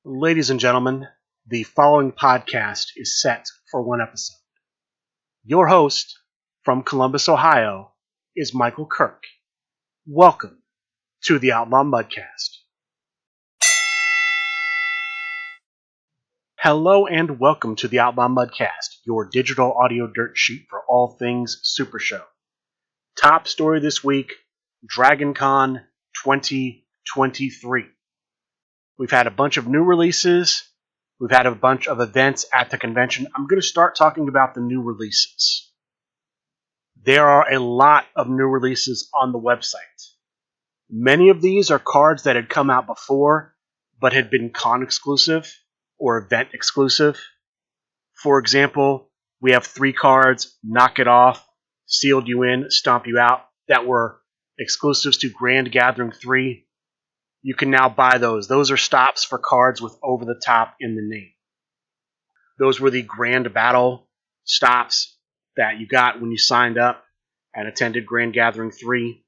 Ladies and gentlemen, the following podcast is set for one episode. Your host from Columbus, Ohio, is Michael Kirk. Welcome to the Outlaw Mudcast. Hello and welcome to the Outlaw Mudcast, your digital audio dirt sheet for all things Super Show. Top story this week, DragonCon 2023. We've had a bunch of new releases. We've had a bunch of events at the convention. I'm going to start talking about the new releases. There are a lot of new releases on the website. Many of these are cards that had come out before, but had been con exclusive or event exclusive. For example, we have 3 cards, Knock It Off, Sealed You In, Stomp You Out, that were exclusives to Grand Gathering 3. You can now buy those. Those are stops for cards with over the top in the name. Those were the Grand Battle stops that you got when you signed up and attended Grand Gathering 3.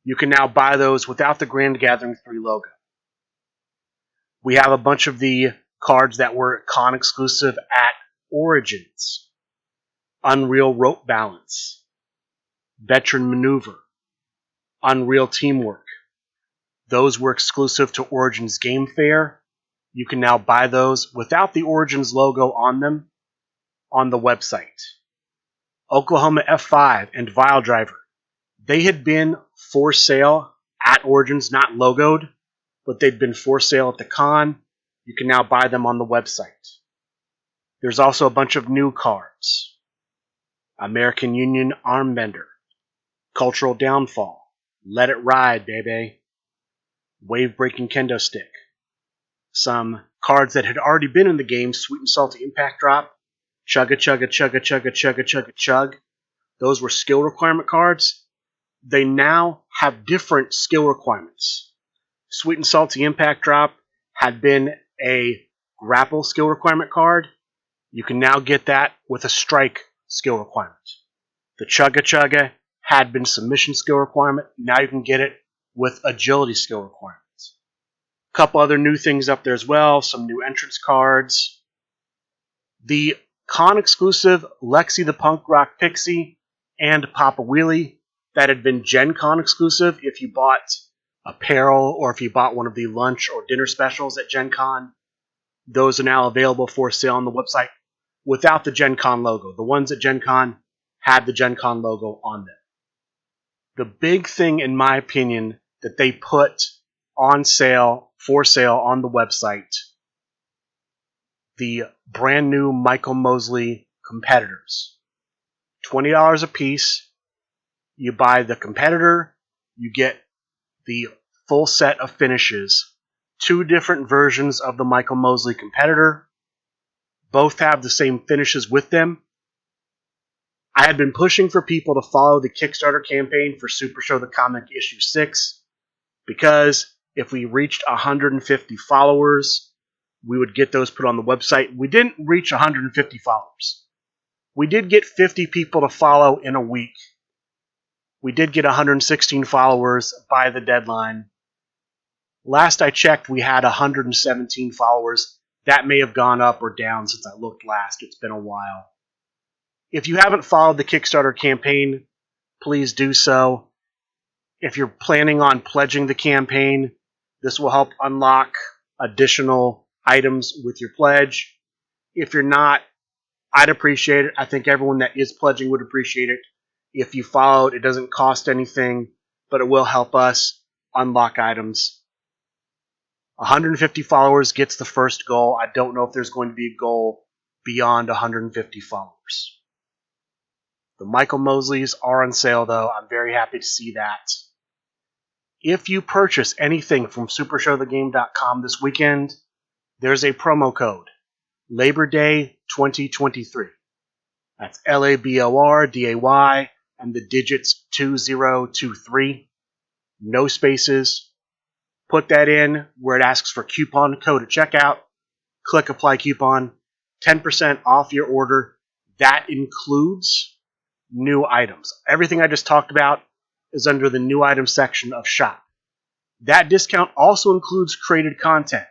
You can now buy those without the Grand Gathering 3 logo. We have a bunch of the cards that were con exclusive at Origins. Unreal Rope Balance, Veteran Maneuver, Unreal Teamwork. Those were exclusive to Origins Game Fair. You can now buy those without the Origins logo on them on the website. Oklahoma F5 and Vile Driver. They had been for sale at Origins, not logoed, but they'd been for sale at the con. You can now buy them on the website. There's also a bunch of new cards. American Union Armbender, Cultural Downfall, Let It Ride, baby. Wave Breaking Kendo Stick. Some cards that had already been in the game, Sweet and Salty Impact Drop, Chugga Chugga Chugga Chugga Chugga Chugga Chug. Those were skill requirement cards. They now have different skill requirements. Sweet and Salty Impact Drop had been a grapple skill requirement card. You can now get that with a strike skill requirement. The Chugga Chugga had been submission skill requirement. Now you can get it with agility skill requirements. A couple other new things up there as well, some new entrance cards. The con exclusive Lexi the Punk Rock Pixie and Papa Wheelie that had been Gen Con exclusive if you bought apparel or if you bought one of the lunch or dinner specials at Gen Con. Those are now available for sale on the website without the Gen Con logo. The ones at Gen Con had the Gen Con logo on them. The big thing, in my opinion, that they put on sale, for sale on the website, the brand new Michael Mosley competitors. $20 a piece. You buy the competitor, you get the full set of finishes. 2 different versions of the Michael Mosley competitor. Both have the same finishes with them. I had been pushing for people to follow the Kickstarter campaign for Super Show the Comic Issue 6 because if we reached 150 followers, we would get those put on the website. We didn't reach 150 followers. We did get 50 people to follow in a week. We did get 116 followers by the deadline. Last I checked, we had 117 followers. That may have gone up or down since I looked last. It's been a while. If you haven't followed the Kickstarter campaign, please do so. If you're planning on pledging the campaign, this will help unlock additional items with your pledge. If you're not, I'd appreciate it. I think everyone that is pledging would appreciate it. If you followed, it doesn't cost anything, but it will help us unlock items. 150 followers gets the first goal. I don't know if there's going to be a goal beyond 150 followers. The Michael Mosleys are on sale, though. I'm very happy to see that. If you purchase anything from SuperShowTheGame.com this weekend, there's a promo code, Labor Day 2023. That's LABORDAY and the digits 2023. No spaces. Put that in where it asks for coupon code at checkout. Click Apply Coupon. 10% off your order. That includes new items. Everything I just talked about is under the new items section of shop. That discount also includes created content.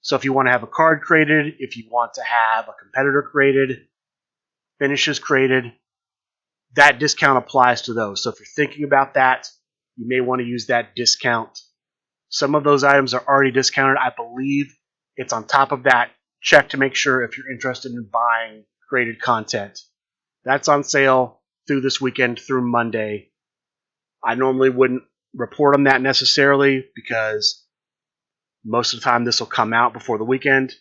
So if you want to have a card created, if you want to have a competitor created, finishes created, that discount applies to those. So if you're thinking about that, you may want to use that discount. Some of those items are already discounted. I believe it's on top of that. Check to make sure if you're interested in buying created content. That's on sale through this weekend, through Monday. I normally wouldn't report on that necessarily because most of the time this will come out before the weekend.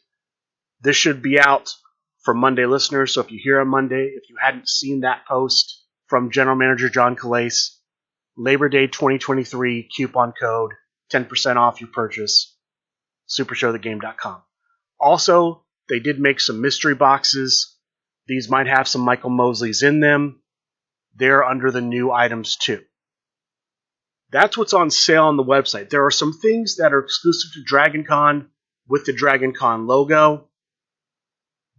This should be out for Monday listeners, so if you hear on Monday, if you hadn't seen that post from General Manager John Calais, Labor Day 2023 coupon code, 10% off your purchase, supershowthegame.com. Also, they did make some mystery boxes. These might have some Michael Mosleys in them. They're under the new items too. That's what's on sale on the website. There are some things that are exclusive to DragonCon with the DragonCon logo.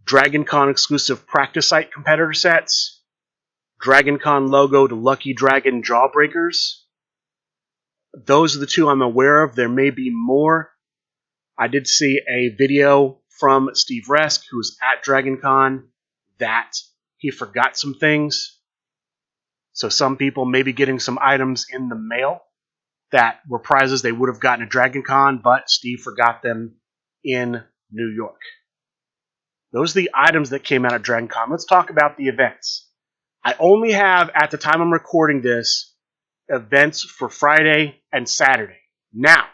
DragonCon exclusive practice site competitor sets. DragonCon logo to Lucky Dragon Jawbreakers. Those are the two I'm aware of. There may be more. I did see a video from Steve Resk, who's at DragonCon, that he forgot some things. So some people may be getting some items in the mail that were prizes they would have gotten at DragonCon, but Steve forgot them in New York. Those are the items that came out at DragonCon. Let's talk about the events. I only have, at the time I'm recording this, events for Friday and Saturday. Now,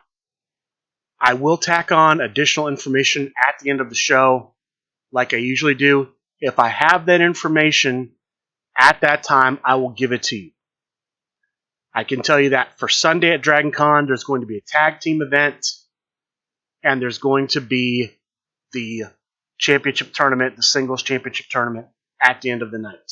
I will tack on additional information at the end of the show, like I usually do. If I have that information at that time, I will give it to you. I can tell you that for Sunday at DragonCon, there's going to be a tag team event, and there's going to be the championship tournament, the singles championship tournament, at the end of the night.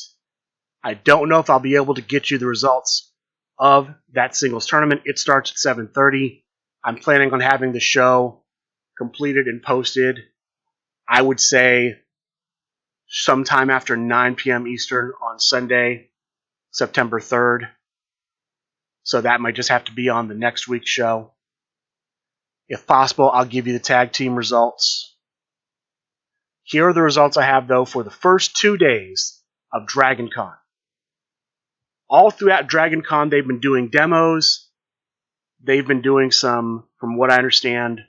I don't know if I'll be able to get you the results of that singles tournament. It starts at 7:30. I'm planning on having the show completed and posted, I would say, sometime after 9 p.m. Eastern on Sunday, September 3rd. So that might just have to be on the next week's show. If possible, I'll give you the tag team results. Here are the results I have, though, for the first 2 days of DragonCon. All throughout DragonCon, they've been doing demos. They've been doing some, from what I understand,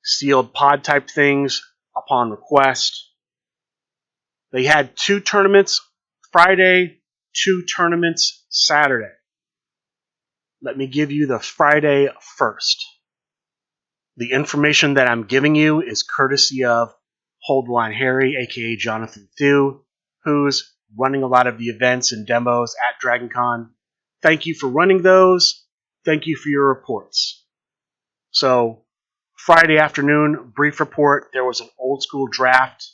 sealed pod type things upon request. They had 2 tournaments Friday, 2 tournaments Saturday. Let me give you the Friday first. The information that I'm giving you is courtesy of Hold the Line Harry, aka Jonathan Thew, who's running a lot of the events and demos at DragonCon. Thank you for running those. Thank you for your reports. So, Friday afternoon, brief report. There was an old school draft.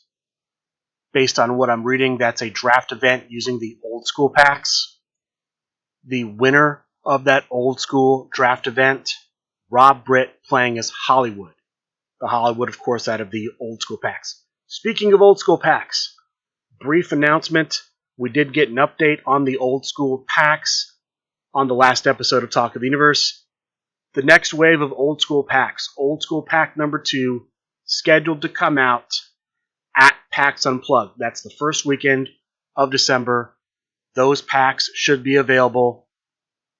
Based on what I'm reading, that's a draft event using the old school packs. The winner of that old school draft event, Rob Britt playing as Hollywood. The Hollywood, of course, out of the old school packs. Speaking of old school packs, brief announcement. We did get an update on the old school packs on the last episode of Talk of the Universe. The next wave of old school packs, old school pack number 2, scheduled to come out at PAX Unplugged. That's the first weekend of December. Those packs should be available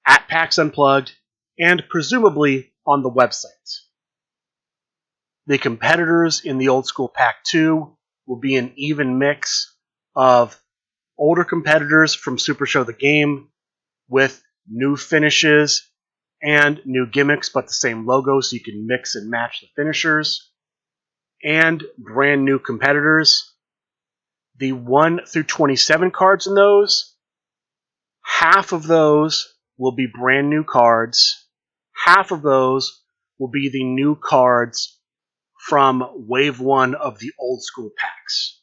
at PAX Unplugged and presumably on the website. The competitors in the Old School Pack 2 will be an even mix of older competitors from Super Show the Game with new finishes and new gimmicks, but the same logo, so you can mix and match the finishers, and brand new competitors. The 1 through 27 cards in those, half of those will be brand new cards. Half of those will be the new cards from Wave 1 of the old school packs.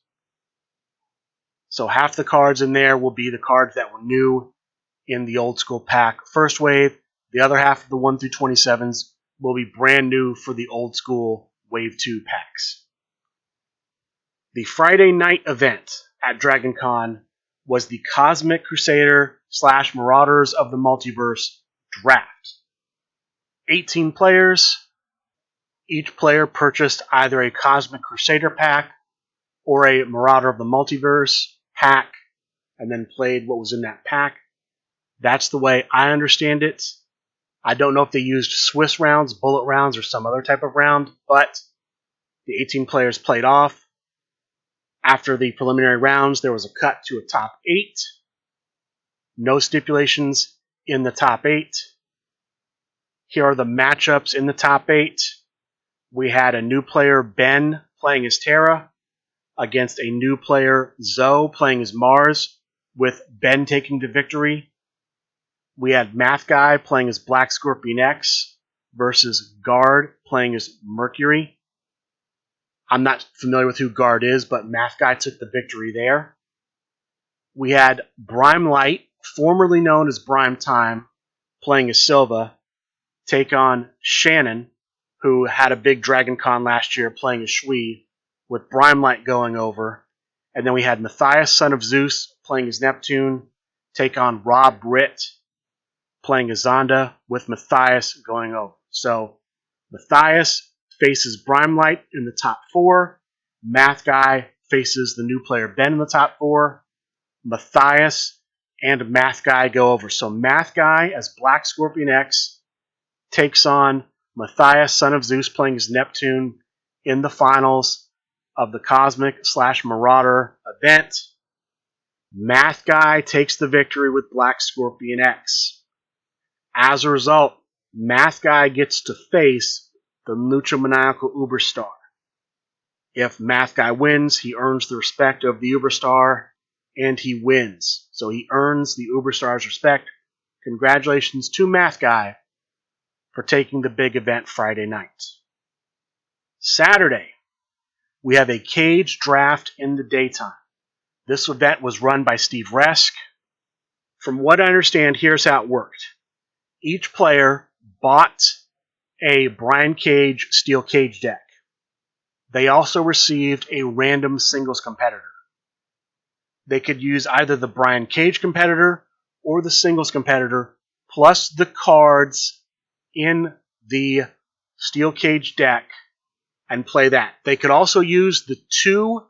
So half the cards in there will be the cards that were new in the old school pack first wave. The other half of the 1 through 27s will be brand new for the old school Wave 2 packs. The Friday night event at DragonCon was the Cosmic Crusader / Marauders of the Multiverse draft. 18 players. Each player purchased either a Cosmic Crusader pack or a Marauder of the Multiverse pack, and then played what was in that pack. That's the way I understand it. I don't know if they used Swiss rounds, bullet rounds, or some other type of round, but the 18 players played off. After the preliminary rounds, there was a cut to a top 8. No stipulations in the top 8. Here are the matchups in the top 8. We had a new player, Ben, playing as Terra, against a new player, Zoe, playing as Mars, with Ben taking the victory. We had Math Guy playing as Black Scorpion X versus Guard playing as Mercury. I'm not familiar with who Guard is, but Math Guy took the victory there. We had Brime Light, formerly known as Brime Time, playing as Silva, take on Shannon, who had a big Dragon Con last year playing as Shui, with Brime Light going over. And then we had Matthias, son of Zeus, playing as Neptune, take on Rob Britt, playing as Zonda, with Matthias going over. So Matthias faces Brime Light in the top 4. Math Guy faces the new player Ben in the top 4. Matthias and Math Guy go over. So Math Guy as Black Scorpion X takes on Matthias, son of Zeus, playing as Neptune in the finals of the Cosmic/Marauder event. Math Guy takes the victory with Black Scorpion X. As a result, Math Guy gets to face the Lucha Maniacal Uberstar. If Math Guy wins, he earns the respect of the Uberstar, and he wins. So he earns the Uberstar's respect. Congratulations to Math Guy for taking the big event Friday night. Saturday, we have a cage draft in the daytime. This event was run by Steve Resk. From what I understand, here's how it worked. Each player bought a Brian Cage steel cage deck. They also received a random singles competitor. They could use either the Brian Cage competitor or the singles competitor, plus the cards in the steel cage deck, and play that. They could also use the 2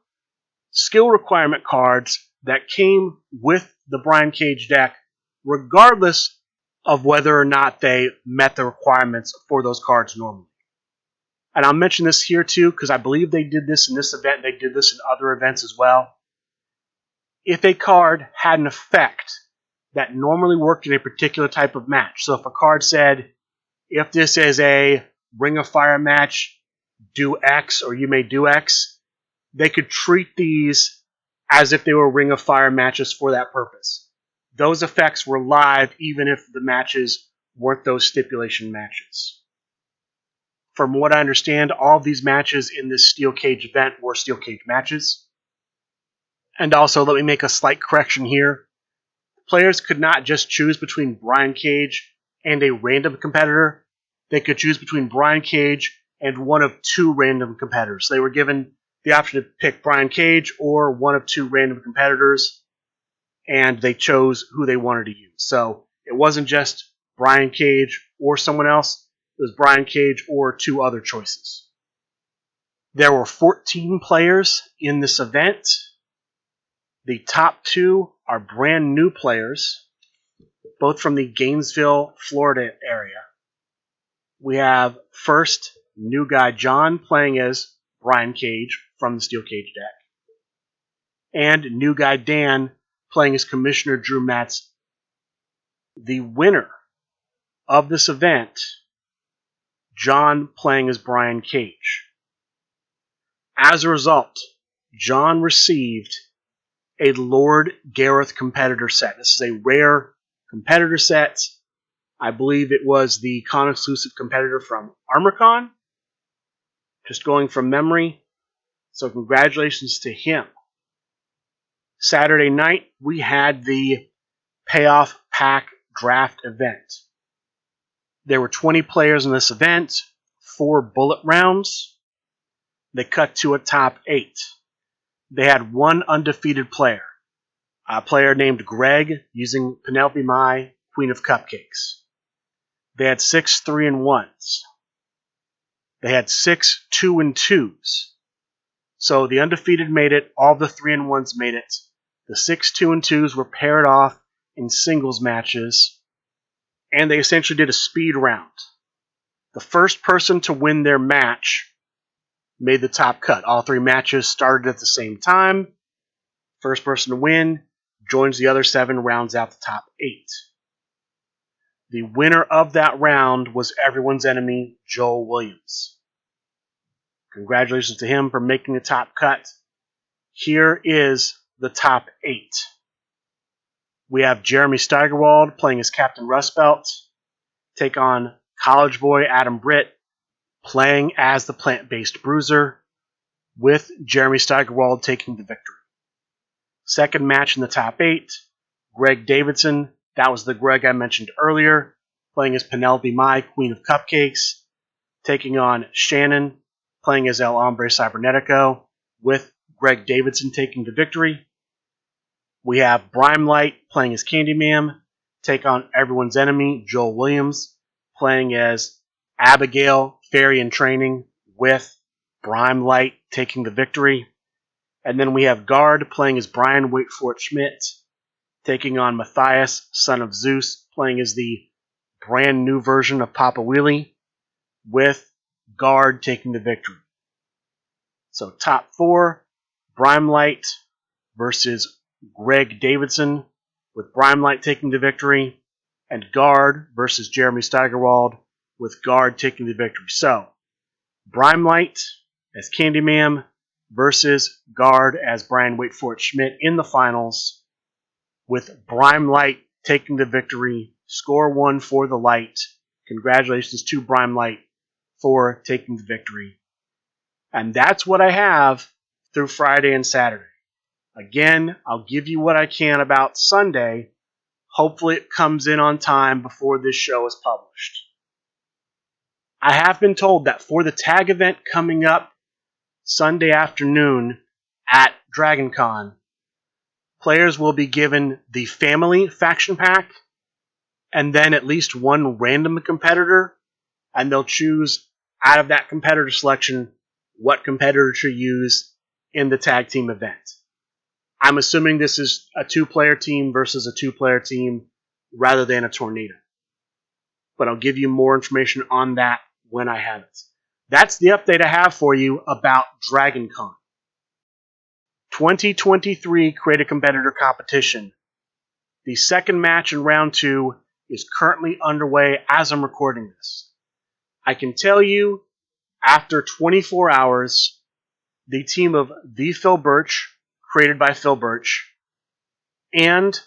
skill requirement cards that came with the Brian Cage deck, regardless of whether or not they met the requirements for those cards normally. And I'll mention this here too, because I believe they did this in this event. They did this in other events as well. If a card had an effect that normally worked in a particular type of match, so if a card said, if this is a Ring of Fire match, do X, or you may do X, they could treat these as if they were Ring of Fire matches for that purpose. Those effects were live even if the matches weren't those stipulation matches. From what I understand, all of these matches in this steel cage event were steel cage matches. And also, let me make a slight correction here. Players could not just choose between Brian Cage and a random competitor. They could choose between Brian Cage and one of 2 random competitors. They were given the option to pick Brian Cage or one of 2 random competitors, and they chose who they wanted to use. So it wasn't just Brian Cage or someone else. It was Brian Cage or 2 other choices. There were 14 players in this event. The top 2 are brand new players, both from the Gainesville, Florida area. We have first new guy John playing as Brian Cage from the steel cage deck, and new guy Dan playing as Commissioner Drew Matz. The winner of this event, John playing as Brian Cage. As a result, John received a Lord Gareth competitor set. This is a rare competitor set. I believe it was the con-exclusive competitor from ArmorCon. Just going from memory. So congratulations to him. Saturday night, we had the Payoff Pack Draft event. There were 20 players in this event, 4 bullet rounds. They cut to a top 8. They had 1 undefeated player, a player named Greg, using Penelope Mai, Queen of Cupcakes. They had 6 3-1s. They had 6 2-2s. So the undefeated made it. All the 3-1s made it. The 6 2-2s were paired off in singles matches, and they essentially did a speed round. The first person to win their match made the top cut. All 3 matches started at the same time. First person to win joins the other 7, rounds out the top 8. The winner of that round was everyone's enemy, Joel Williams. Congratulations to him for making the top cut. Here is the top 8. We have Jeremy Steigerwald playing as Captain Rustbelt, take on College Boy Adam Britt playing as the Plant-Based Bruiser, with Jeremy Steigerwald taking the victory. Second match in the top 8, Greg Davidson, that was the Greg I mentioned earlier, playing as Penelope Mai, Queen of Cupcakes, taking on Shannon, playing as El Hombre Cybernetico, with Greg Davidson taking the victory. We have Brimelight playing as Candyman, take on everyone's enemy, Joel Williams, playing as Abigail, Fairy in Training, with Brimelight taking the victory. And then we have Guard playing as Brian Waitfort Schmidt, taking on Matthias, Son of Zeus, playing as the brand new version of Papa Wheelie, with Guard taking the victory. So top 4, Brimelight versus Greg Davidson, with Brimelight taking the victory, and Guard versus Jeremy Steigerwald, with Guard taking the victory. So, Brimelight as Candyman versus Guard as Brian Waitfort Schmidt in the finals, with Brimelight taking the victory. Score 1 for the Light. Congratulations to Brimelight for taking the victory. And that's what I have through Friday and Saturday. Again, I'll give you what I can about Sunday. Hopefully it comes in on time before this show is published. I have been told that for the tag event coming up Sunday afternoon at DragonCon, players will be given the family faction pack and then at least one random competitor, and they'll choose out of that competitor selection what competitor to use in the tag team event. I'm assuming this is a 2-player team versus a 2-player team rather than a tornado. But I'll give you more information on that when I have it. That's the update I have for you about DragonCon. 2023 Create a Competitor Competition. The second match in round 2 is currently underway as I'm recording this. I can tell you, after 24 hours, the team of The Phil Birch, created by Phil Birch, and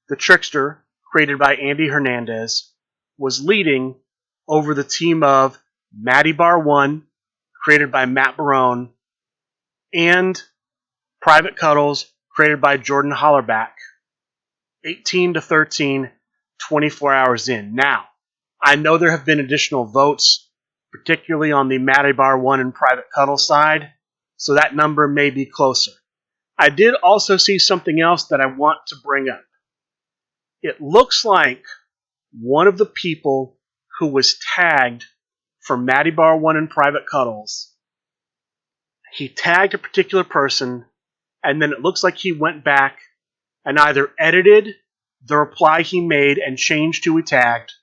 The Trickster, created by Andy Hernandez, was leading over the team of Matty Bar 1, created by Matt Barone, and Private Cuddles, created by Jordan Hollerback, 18-13, 24 hours in. Now, I know there have been additional votes, particularly on the Matty Bar 1 and Private Cuddle side, so that number may be closer. I did also see something else that I want to bring up. It looks like one of the people who was tagged for Matty Bar 1 and Private Cuddles, he tagged a particular person, and then it looks like he went back and either edited the reply he made and changed who he tagged,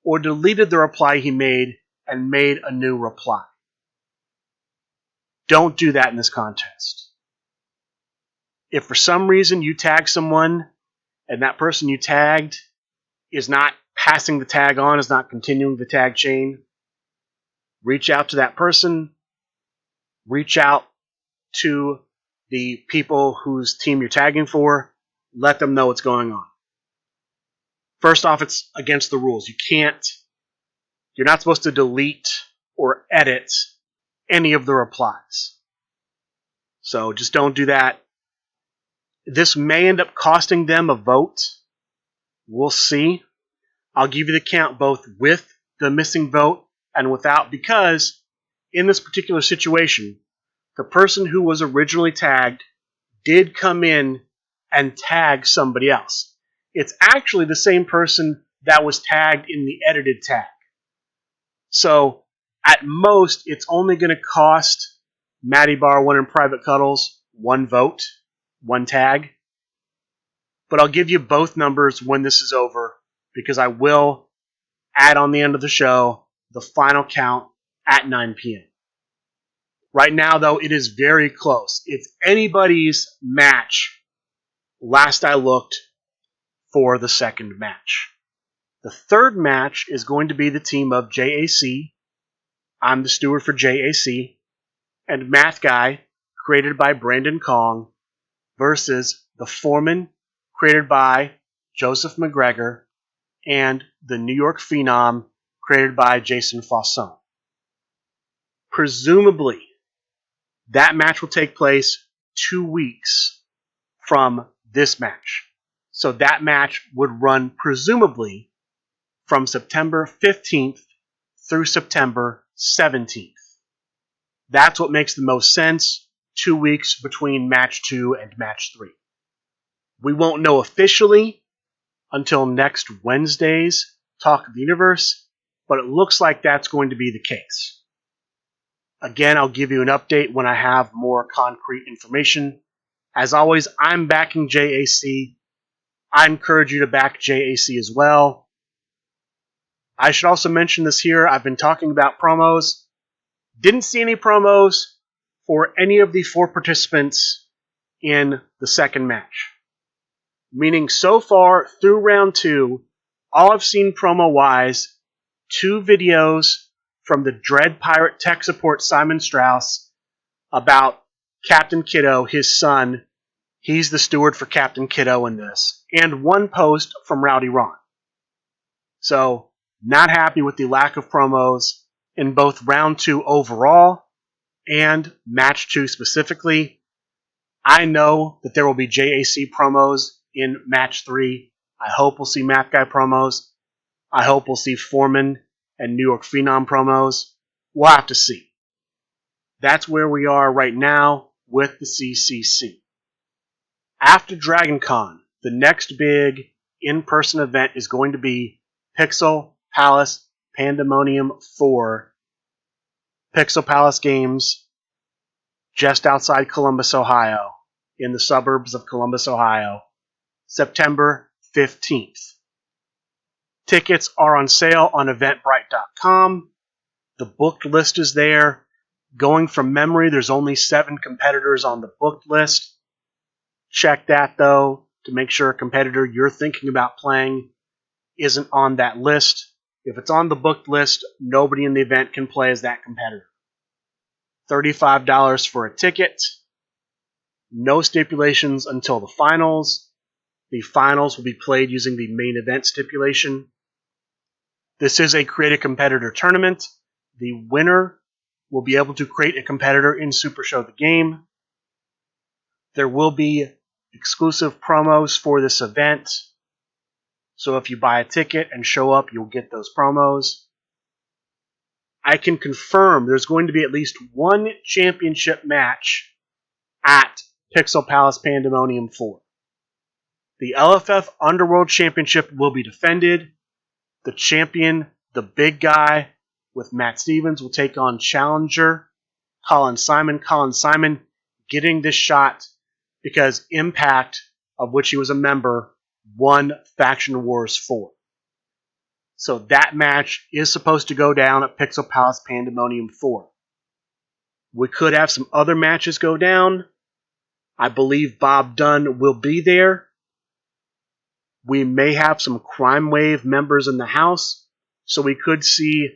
or deleted the reply he made and made a new reply. Don't do that in this contest. If for some reason you tag someone and that person you tagged is not passing the tag on, is not continuing the tag chain, reach out to that person, reach out to the people whose team you're tagging for, let them know what's going on. First off, it's against the rules. You're not supposed to delete or edit any of the replies. So just don't do that. This may end up costing them a vote. We'll see. I'll give you the count both with the missing vote and without, because in this particular situation, the person who was originally tagged did come in and tag somebody else. It's actually the same person that was tagged in the edited tag. So At most, it's only going to cost Matty Bar 1 and Private Cuddles 1 vote, 1 tag. But I'll give you both numbers when this is over, because I will add on the end of the show the final count at 9 p.m. Right now, though, it is very close. It's anybody's match, last I looked, for the second match. The third match is going to be the team of JAC. I'm the steward for JAC. And Math Guy, created by Brandon Kong, versus the Foreman, created by Joseph McGregor, and the New York Phenom, created by Jason Fosson. Presumably, that match will take place 2 weeks from this match. So that match would run presumably from September 15th through September 17th. That's what makes the most sense. 2 weeks between match 2 and match 3. We won't know officially until next Wednesday's Talk of the Universe, but it looks like that's going to be the case. Again, I'll give you an update when I have more concrete information. As always, I'm backing JAC. I encourage you to back JAC as well. I should also mention this here. I've been talking about promos. Didn't see any promos for any of the 4 participants in the second match. Meaning so far through round 2, all I've seen promo-wise, 2 videos from the Dread Pirate tech support Simon Strauss about Captain Kiddo, his son. He's the steward for Captain Kiddo in this. And 1 post from Rowdy Ron. So, not happy with the lack of promos in both round 2 overall and match 2 specifically. I know that there will be JAC promos in match 3. I hope we'll see Math Guy promos. I hope we'll see Foreman and New York Phenom promos. We'll have to see. That's where we are right now with the CCC. After DragonCon, the next big in-person event is going to be Pixel Palace Pandemonium IV. Pixel Palace Games, just outside Columbus, Ohio, in the suburbs of Columbus, Ohio, September 15th. Tickets are on sale on eventbrite.com. The booked list is there. Going from memory, there's only 7 competitors on the booked list. Check that, though, to make sure a competitor you're thinking about playing isn't on that list. If it's on the booked list, nobody in the event can play as that competitor. $35 for a ticket. No stipulations until the finals. The finals will be played using the main event stipulation. This is a create a competitor tournament. The winner will be able to create a competitor in Super Show the Game. There will be exclusive promos for this event. So if you buy a ticket and show up, you'll get those promos. I can confirm there's going to be at least 1 championship match at Pixel Palace Pandemonium IV. The LFF Underworld Championship will be defended. The champion, the big guy, with Matt Stevens, will take on challenger Colin Simon. Colin Simon getting this shot because Impact, of which he was a member, won Faction Wars 4. So that match is supposed to go down at Pixel Palace Pandemonium 4. We could have some other matches go down. I believe Bob Dunn will be there. We may have some Crime Wave members in the house, so we could see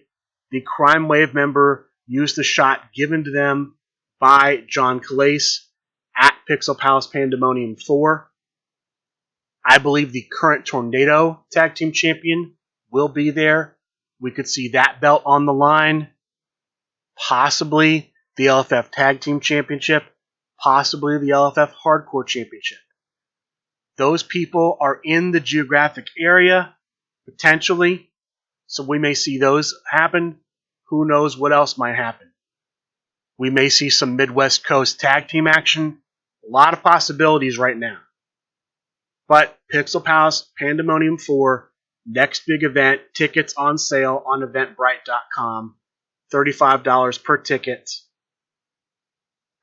the Crime Wave member use the shot given to them by John Calais at Pixel Palace Pandemonium 4. I believe the current Tornado Tag Team Champion will be there. We could see that belt on the line. Possibly the LFF Tag Team Championship. Possibly the LFF Hardcore Championship. Those people are in the geographic area, potentially, so we may see those happen. Who knows what else might happen? We may see some Midwest Coast tag team action. A lot of possibilities right now. But Pixel Palace Pandemonium 4, next big event, tickets on sale on eventbrite.com. $35 per ticket.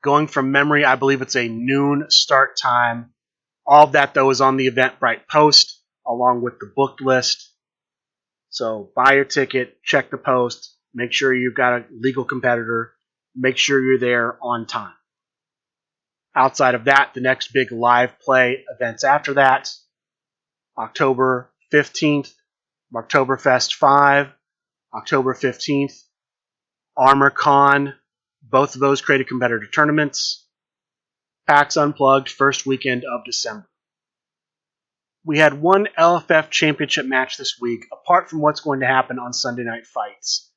Going from memory, I believe it's a noon start time. All of that, though, is on the Eventbrite post, along with the booked list. So buy your ticket, check the post, make sure you've got a legal competitor, make sure you're there on time. Outside of that, the next big live play events after that, October 15th, Oktoberfest 5, October 15th, Armor Con, both of those creative competitor tournaments, PAX Unplugged, first weekend of December. We had one LFF championship match this week, apart from what's going to happen on Sunday Night Fights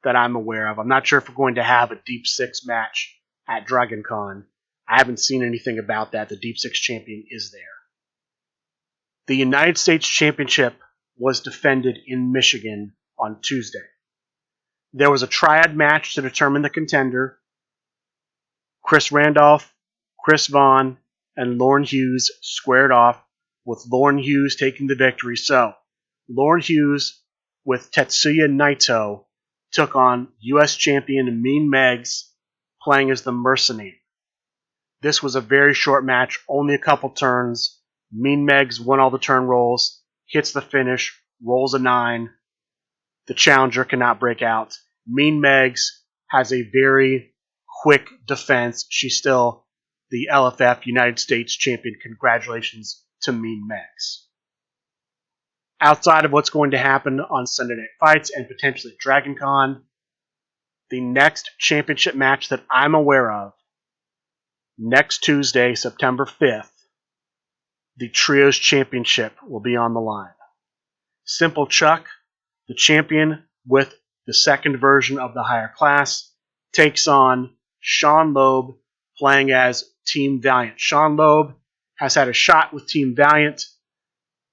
that I'm aware of. I'm not sure if we're going to have a Deep Six match at Dragon Con. I haven't seen anything about that. The Deep Six champion is there. The United States Championship was defended in Michigan on Tuesday. There was a triad match to determine the contender. Chris Randolph, Chris Vaughn, and Lauren Hughes squared off, with Lauren Hughes taking the victory. So, Lauren Hughes with Tetsuya Naito took on U.S. champion Mean Megs, playing as the Mercenary. This was a very short match, only a couple turns. Mean Megs won all the turn rolls, hits the finish, rolls a 9. The challenger cannot break out. Mean Megs has a very quick defense. She's still the LFF United States champion. Congratulations to Mean Megs. Outside of what's going to happen on Sunday Night Fights and potentially at Dragon Con, the next championship match that I'm aware of, next Tuesday, September 5th, the Trios Championship will be on the line. Simple Chuck, the champion with the second version of the higher class, takes on Sean Loeb, playing as Team Valiant. Sean Loeb has had a shot with Team Valiant.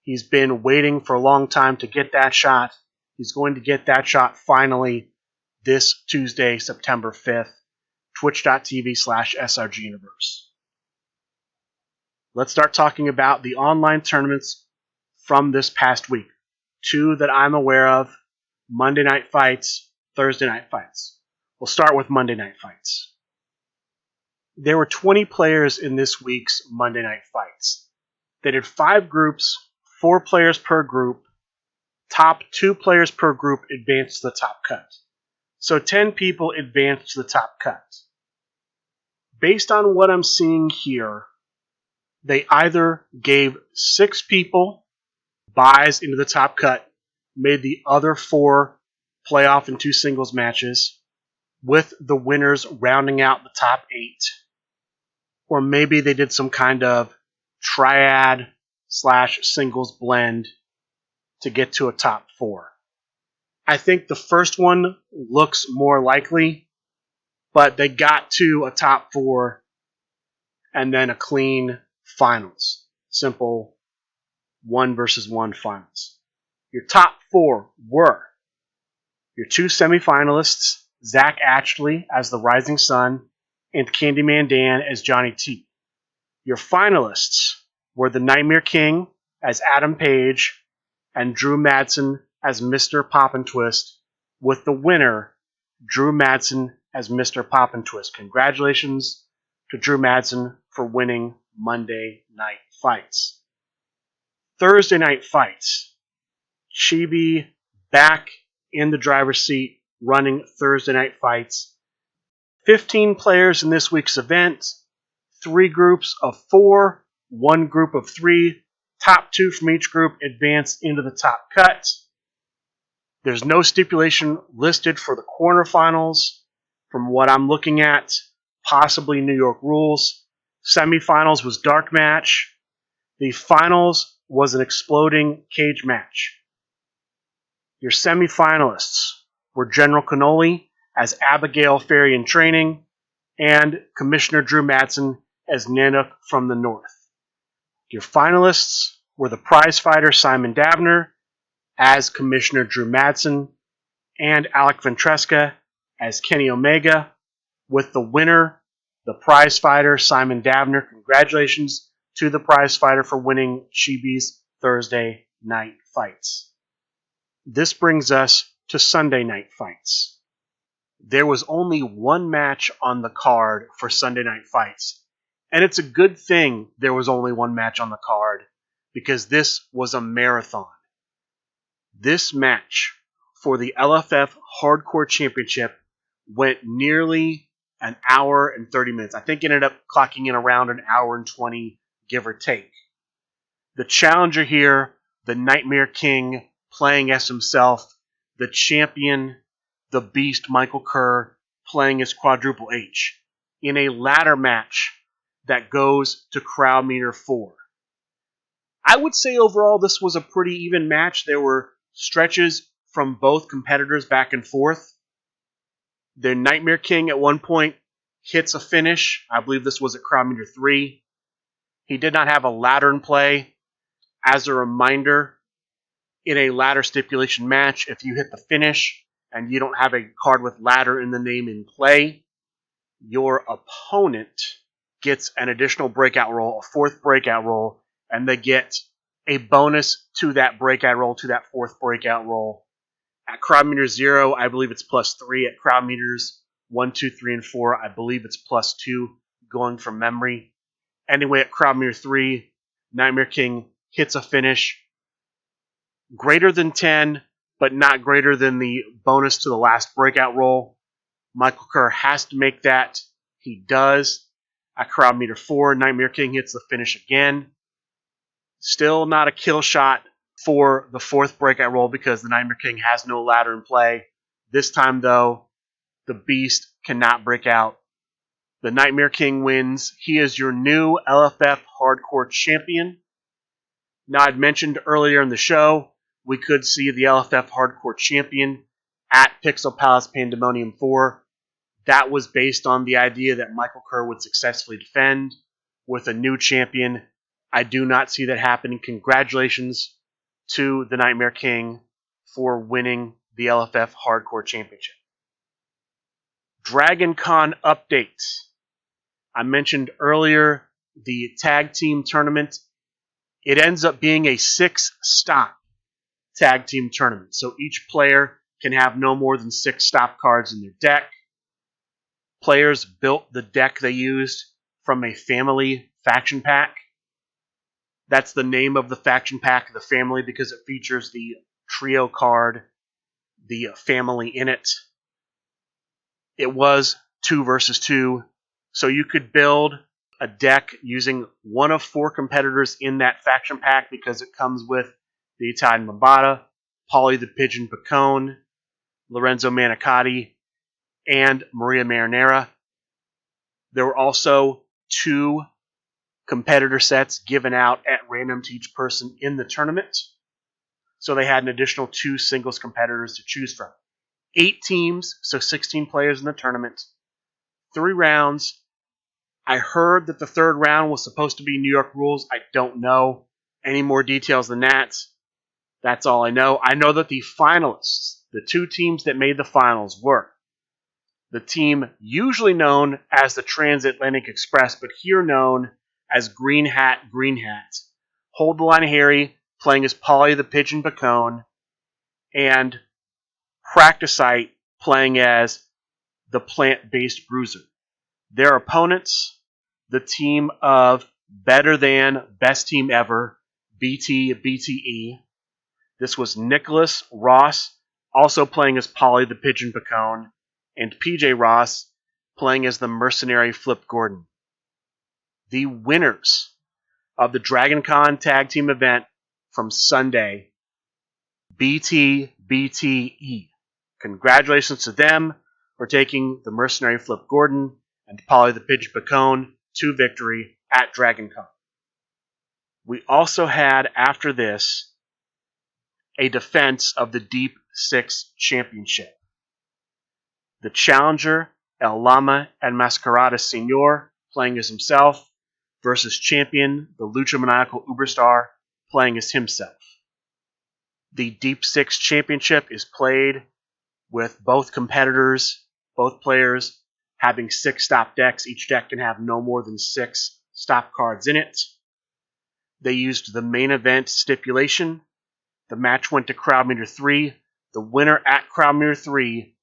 He's been waiting for a long time to get that shot. He's going to get that shot finally this Tuesday, September 5th, twitch.tv/srguniverse. Let's start talking about the online tournaments from this past week. 2 that I'm aware of, Monday Night Fights, Thursday Night Fights. We'll start with Monday Night Fights. There were 20 players in this week's Monday Night Fights. They did 5 groups, 4 players per group. Top 2 players per group advanced to the top cut. So 10 people advanced to the top cut. Based on what I'm seeing here, they either gave 6 people buys into the top cut, made the other 4 playoff and 2 singles matches, with the winners rounding out the top 8. Or maybe they did some kind of triad/singles blend to get to a top 4. I think the first one looks more likely, but they got to a top 4 and then a clean finals. Simple 1 versus 1 finals. Your top 4 were your 2 semifinalists, Zach Ashley as the Rising Sun and Candyman Dan as Johnny T. Your finalists were the Nightmare King as Adam Page and Drew Madsen as Mr. Poppin' Twist, with the winner, Drew Madsen as Mr. Poppin' Twist. Congratulations to Drew Madsen for winning Monday Night Fights. Thursday Night Fights. Chibi back in the driver's seat running Thursday Night Fights. 15 players in this week's event. 3 groups of 4, 1 group of 3. Top 2 from each group advance into the top cut. There's no stipulation listed for the quarterfinals. From what I'm looking at, possibly New York rules. Semifinals was dark match. The finals was an exploding cage match. Your semifinalists were General Cannoli as Abigail Ferry in training and Commissioner Drew Madsen as Nanook from the North. Your finalists were the prize fighter Simon Davner as Commissioner Drew Madsen and Alec Ventresca as Kenny Omega, with the winner, the prize fighter Simon Davner. Congratulations to the prize fighter for winning Chibi's Thursday Night Fights. This brings us to Sunday Night Fights. there was only one match on the card for Sunday Night Fights. And it's a good thing there was only one match on the card, because this was a marathon. This match for the LFF Hardcore Championship went nearly an hour and 30 minutes. I think it ended up clocking in around an hour and 20, give or take. The challenger here, the Nightmare King, playing as himself, the champion, the Beast, Michael Kerr, playing as Quadruple H, in a ladder match that goes to crowd meter 4. I would say overall this was a pretty even match. There were stretches from both competitors back and forth. The Nightmare King at one point hits a finish. I believe this was at crowd meter 3. He did not have a ladder in play. As a reminder, in a ladder stipulation match, if you hit the finish and you don't have a card with ladder in the name in play, your opponent gets an additional breakout roll, a fourth breakout roll, and they get a bonus to that breakout roll, to that fourth breakout roll. At crowd meter 0, I believe it's +3. At crowd meters 1, 2, 3, and 4, I believe it's +2, going from memory. Anyway, at crowd meter 3, Nightmare King hits a finish greater than 10, but not greater than the bonus to the last breakout roll. Michael Kerr has to make that. He does. At crowd meter 4, Nightmare King hits the finish again. Still not a kill shot for the fourth breakout roll because the Nightmare King has no ladder in play. This time, though, the Beast cannot break out. The Nightmare King wins. He is your new LFF Hardcore Champion. Now, I'd mentioned earlier in the show, we could see the LFF Hardcore Champion at Pixel Palace Pandemonium IV. That was based on the idea that Michael Kerr would successfully defend with a new champion. I do not see that happening. Congratulations to the Nightmare King for winning the LFF Hardcore Championship. Dragon Con updates. I mentioned earlier the tag team tournament. It ends up being a 6-stop tag team tournament. So each player can have no more than 6 stop cards in their deck. Players built the deck they used from a family faction pack. That's the name of the faction pack, the family, because it features the trio card, the family in it. It was 2 versus 2, so you could build a deck using one of 4 competitors in that faction pack because it comes with the Italian Mambata, Paulie the Pigeon Picone, Lorenzo Manicotti, and Maria Marinera. There were also 2 competitor sets given out at random to each person in the tournament. So they had an additional 2 singles competitors to choose from. 8 teams, so 16 players in the tournament. 3 rounds. I heard that the 3rd round was supposed to be New York rules. I don't know any more details than that. That's all I know. I know that the finalists, the 2 teams that made the finals, were the team usually known as the Transatlantic Express, but here known as Green Hat. Hold the Line Harry, playing as Paulie the Pigeon Picone, and Practicite, playing as the Plant-Based Bruiser. Their opponents, the team of Better Than Best Team Ever, BTE. This was Nicholas Ross, also playing as Paulie the Pigeon Picone, and PJ Ross, playing as the mercenary Flip Gordon. The winners of the Dragon Con Tag Team event from Sunday, BTE. Congratulations to them for taking the mercenary Flip Gordon and Paulie the Pigeon Picone to victory at Dragon Con. We also had, after this, a defense of the Deep 6 Championship. The challenger, El Lama Enmascarada Señor, playing as himself, versus champion, the Lucha Maniacal Uberstar, playing as himself. The Deep 6 Championship is played with both competitors, both players, having 6 stop decks. Each deck can have no more than 6 stop cards in it. They used the main event stipulation. The match went to crowd meter 3. The winner at crowd meter 3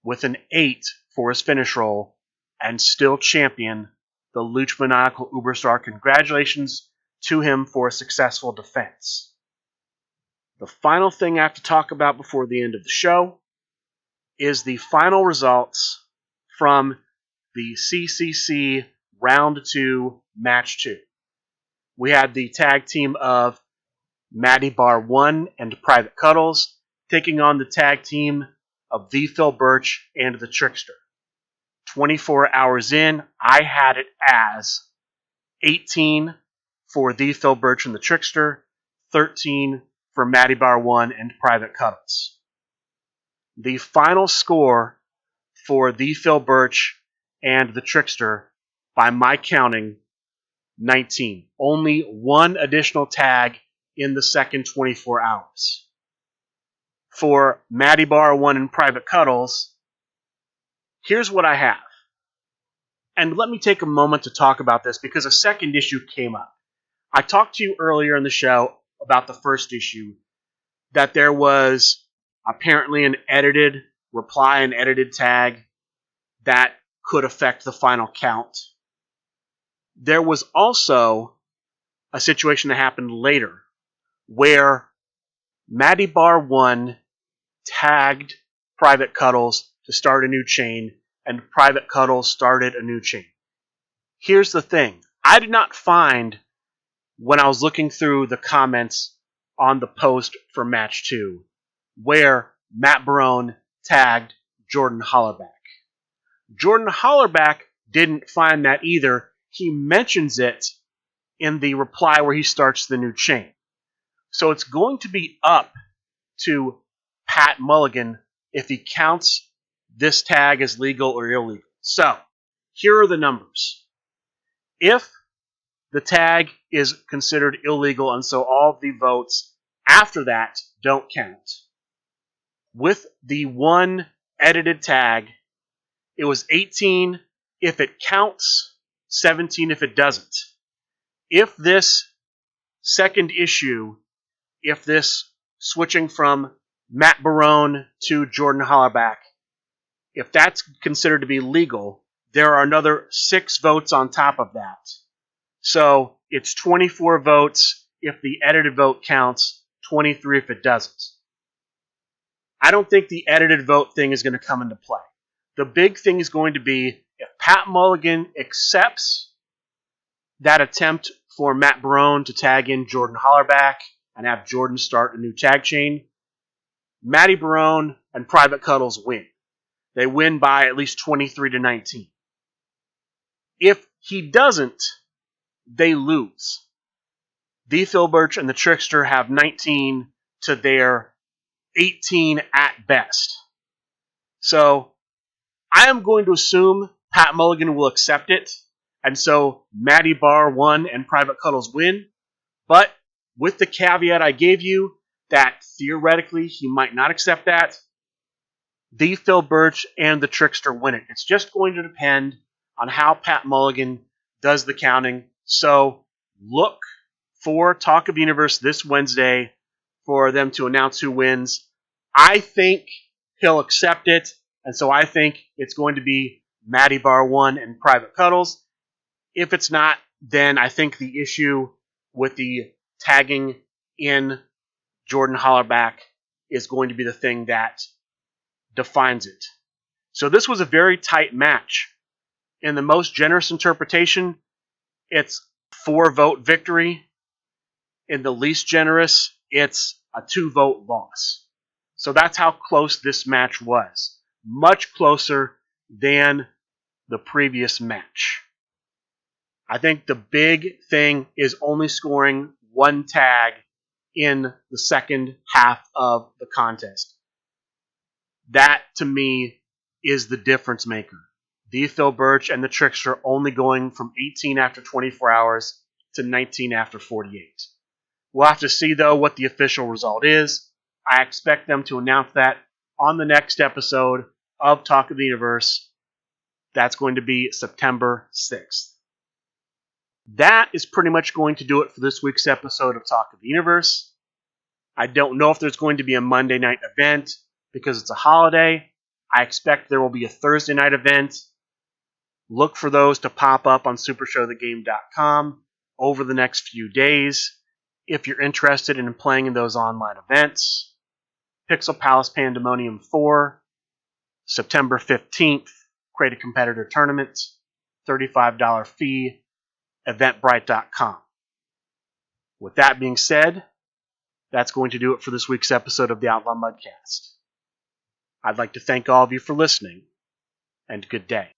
with an 8 for his finish roll and still champion the Luch Maniacal Uberstar. Congratulations to him for a successful defense. The final thing I have to talk about before the end of the show is the final results from the CCC Round 2 Match 2. We had the tag team of Matty Bar 1 and Private Cuddles taking on the tag team of the Phil Birch and the Trickster. 24 hours in, I had it as 18 for the Phil Birch and the Trickster, 13 for Matty Bar 1 and Private Cuddles. The final score for the Phil Birch and the Trickster, by my counting, 19. Only one additional tag in the second 24 hours. For Matty Bar 1 and Private Cuddles, here's what I have. And let me take a moment to talk about this because a second issue came up. I talked to you earlier in the show about the first issue, that there was apparently an edited reply, an edited tag that could affect the final count. There was also a situation that happened later where Matty Bar 1 tagged Private Cuddles to start a new chain, and Private Cuddles started a new chain. Here's the thing. I did not find, when I was looking through the comments on the post for Match 2, where Matt Barone tagged Jordan Hollerback. Jordan Hollerback didn't find that either. He mentions it in the reply where he starts the new chain. So it's going to be up to Pat Mulligan if he counts this tag as legal or illegal. So, here are the numbers. If the tag is considered illegal and so all of the votes after that don't count, with the one edited tag, it was 18 if it counts, 17 if it doesn't. If this second issue, if this switching from Matt Barone to Jordan Hollerback, if that's considered to be legal, there are another 6 votes on top of that. So it's 24 votes if the edited vote counts, 23 if it doesn't. I don't think the edited vote thing is going to come into play. The big thing is going to be if Pat Mulligan accepts that attempt for Matt Barone to tag in Jordan Hollerback and have Jordan start a new tag chain, Matty Barone and Private Cuddles win. They win by at least 23-19. If he doesn't, they lose. The Phil Birch and the Trickster have 19 to their 18 at best. So I am going to assume Pat Mulligan will accept it, and so Matty Bar 1 and Private Cuddles win, but with the caveat I gave you that theoretically he might not accept that, the Phil Birch and the Trickster win it. It's just going to depend on how Pat Mulligan does the counting. So look for Talk of the Universe this Wednesday for them to announce who wins. I think he'll accept it, and so I think it's going to be Matty Bar 1 and Private Cuddles. If it's not, then I think the issue with the tagging in Jordan Hollerback is going to be the thing that defines it. So this was a very tight match. In the most generous interpretation, it's 4-vote victory. In the least generous, it's a 2-vote loss. So that's how close this match was. Much closer than the previous match. I think the big thing is only scoring one tag in the second half of the contest. That, to me, is the difference maker. The Phil Birch and the Trickster only going from 18 after 24 hours to 19 after 48. We'll have to see, though, what the official result is. I expect them to announce that on the next episode of Talk of the Universe. That's going to be September 6th. That is pretty much going to do it for this week's episode of Talk of the Universe. I don't know if there's going to be a Monday night event because it's a holiday. I expect there will be a Thursday night event. Look for those to pop up on supershowthegame.com over the next few days if you're interested in playing in those online events. Pixel Palace Pandemonium IV, September 15th, Create a Competitor Tournament, $35 fee, eventbrite.com. With that being said, that's going to do it for this week's episode of the Outlaw Mudcast. I'd like to thank all of you for listening, and good day.